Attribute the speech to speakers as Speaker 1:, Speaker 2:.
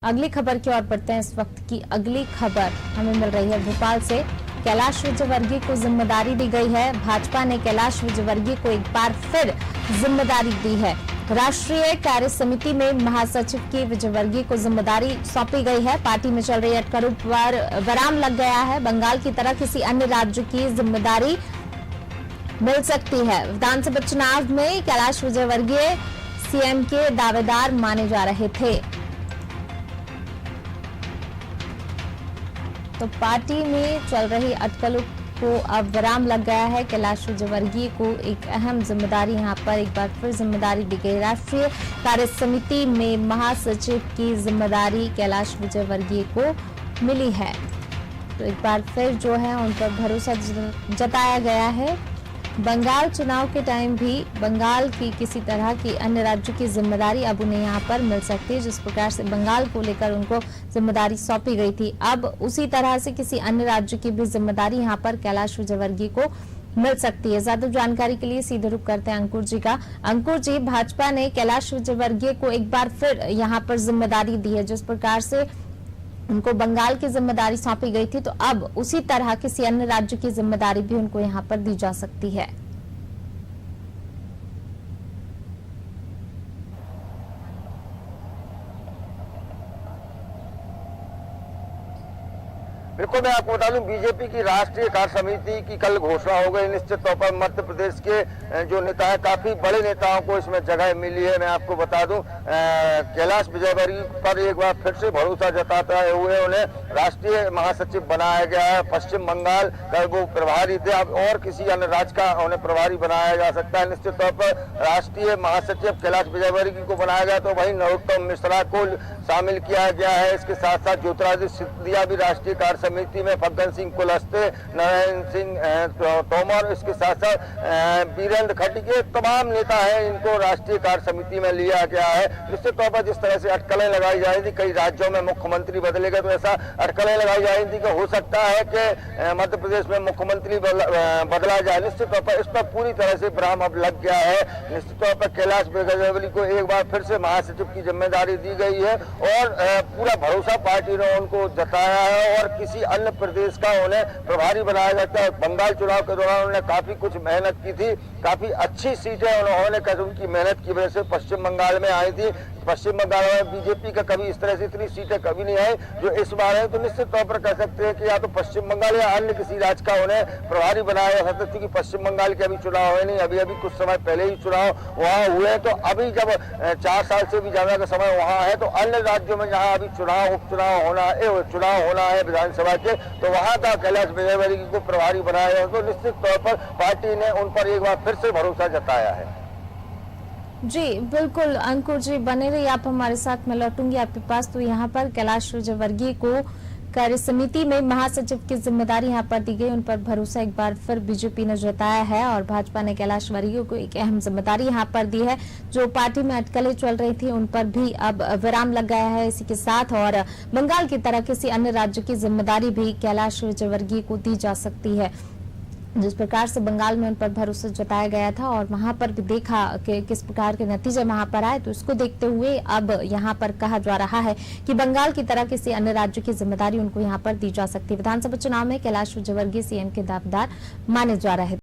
Speaker 1: अगली खबर की ओर बढ़ते हैं। इस वक्त की अगली खबर हमें मिल रही है भोपाल से। कैलाश विजयवर्गीय को जिम्मेदारी दी गई है। भाजपा ने कैलाश विजयवर्गीय को एक बार फिर जिम्मेदारी दी है। राष्ट्रीय कार्य समिति में महासचिव की विजयवर्गीय को जिम्मेदारी सौंपी गई है। पार्टी में चल रही अटकलों पर विराम लग गया है। बंगाल की तरह किसी अन्य राज्य की जिम्मेदारी मिल सकती है। विधानसभा चुनाव में कैलाश विजयवर्गीय सीएम के दावेदार माने जा रहे थे, तो पार्टी में चल रही अटकलों को अब विराम लग गया है। कैलाश विजयवर्गीय को एक अहम जिम्मेदारी यहां पर एक बार फिर जिम्मेदारी दी गई। राष्ट्रीय कार्य समिति में महासचिव की जिम्मेदारी कैलाश विजयवर्गीय को मिली है, तो एक बार फिर जो है उन पर भरोसा जताया गया है। बंगाल चुनाव के टाइम भी बंगाल की किसी तरह की अन्य राज्यों की जिम्मेदारी अब उन्हें यहां पर मिल सकती है। जिस प्रकार से बंगाल को लेकर उनको जिम्मेदारी सौंपी गई थी, अब उसी तरह से किसी अन्य राज्य की भी जिम्मेदारी यहां पर कैलाश विजयवर्गीय को मिल सकती है। ज्यादा जानकारी के लिए सीधे रुख करते हैं अंकुर जी का। अंकुर जी, भाजपा ने कैलाश विजयवर्गीय को एक बार फिर यहाँ पर जिम्मेदारी दी है। जिस प्रकार से उनको बंगाल की जिम्मेदारी सौंपी गई थी, तो अब उसी तरह किसी अन्य राज्य की जिम्मेदारी भी उनको यहां पर दी जा सकती है।
Speaker 2: बिल्कुल, मैं आपको बता दूं, बीजेपी की राष्ट्रीय कार्य समिति की कल घोषणा हो गई। निश्चित तौर पर मध्य प्रदेश के जो नेता है, काफी बड़े नेताओं को इसमें जगह मिली है। मैं आपको बता दूं, कैलाश विजयवर्गीय पर एक बार फिर से भरोसा जताते हुए उन्हें राष्ट्रीय महासचिव बनाया गया है। पश्चिम बंगाल का वो प्रभारी थे, अब और किसी अन्य राज्य का उन्हें प्रभारी बनाया जा सकता है। निश्चित तौर पर राष्ट्रीय महासचिव कैलाश विजयवर्गीय को बनाया गया, तो वहीं नरोत्तम मिश्रा को शामिल किया गया है। इसके साथ साथ ज्योतिरादित्य सिंधिया भी राष्ट्रीय कार्य समिति में, फग्गन सिंह कुलस्ते, नारायण सिंह तोमर, इसके साथ साथ वीरेंद्र खट्टी के तमाम नेता हैं, इनको राष्ट्रीय कार्य समिति में लिया गया है। निश्चित तौर पर जिस तरह से अटकलें लगाई जा रही थी, कई राज्यों में मुख्यमंत्री बदले गए, तो ऐसा अटकलें लगाई जा रही थी कि हो सकता है कि मध्य प्रदेश में मुख्यमंत्री बदला जाए। निश्चित तौर पर इस पर पूरी तरह से विराम अब लग गया है। निश्चित तौर पर कैलाश विजयवर्गीय को एक बार फिर से महासचिव की जिम्मेदारी दी गई है और पूरा भरोसा पार्टी ने उनको जताया है और किसी अन्य प्रदेश का उन्हें प्रभारी बनाया जाता है। बंगाल चुनाव के दौरान उन्होंने काफी कुछ मेहनत की थी, काफी अच्छी सीटें उन्होंने उनकी मेहनत की वजह से पश्चिम बंगाल में आई थी। पश्चिम बंगाल में बीजेपी का कभी इस तरह से इतनी सीटें कभी नहीं आई जो इस बार है। तो निश्चित तौर पर कह सकते हैं कि या तो पश्चिम बंगाल या अन्य किसी राज्य का उन्हें प्रभारी बनाया जा सकता है, क्योंकि पश्चिम बंगाल के अभी चुनाव हुए नहीं, अभी कुछ समय पहले ही चुनाव वहाँ हुए। तो अभी जब 4 साल से भी ज्यादा का समय वहाँ है, तो अन्य राज्यों में जहाँ अभी उपचुनाव होना है विधानसभा के, तो वहाँ का कैलाश विजयवर्गीय को प्रभारी बनाया गया। तो निश्चित तौर पर पार्टी ने उन पर एक बार फिर से भरोसा जताया है।
Speaker 1: जी बिल्कुल अंकुर जी, बने रहिए आप हमारे साथ। मैं लौटूंगी आपके पास। तो यहाँ पर कैलाश विजयवर्गीय को कार्य समिति में महासचिव की जिम्मेदारी यहाँ पर दी गई, उन पर भरोसा एक बार फिर बीजेपी ने जताया है और भाजपा ने कैलाश वर्गीय को एक अहम जिम्मेदारी यहाँ पर दी है। जो पार्टी में अटकलें चल रही थी उन पर भी अब विराम लग गया है इसी के साथ, और बंगाल की तरह किसी अन्य राज्य की जिम्मेदारी भी कैलाश विजयवर्गीय को दी जा सकती है। जिस प्रकार से बंगाल में उन पर भरोसा जताया गया था और वहां पर भी देखा कि किस प्रकार के नतीजे वहां पर आए, तो इसको देखते हुए अब यहां पर कहा जा रहा है कि बंगाल की तरह किसी अन्य राज्य की जिम्मेदारी उनको यहां पर दी जा सकती है। विधानसभा चुनाव में कैलाश विजयवर्गीय सीएम के दावेदार माने जा रहे थे।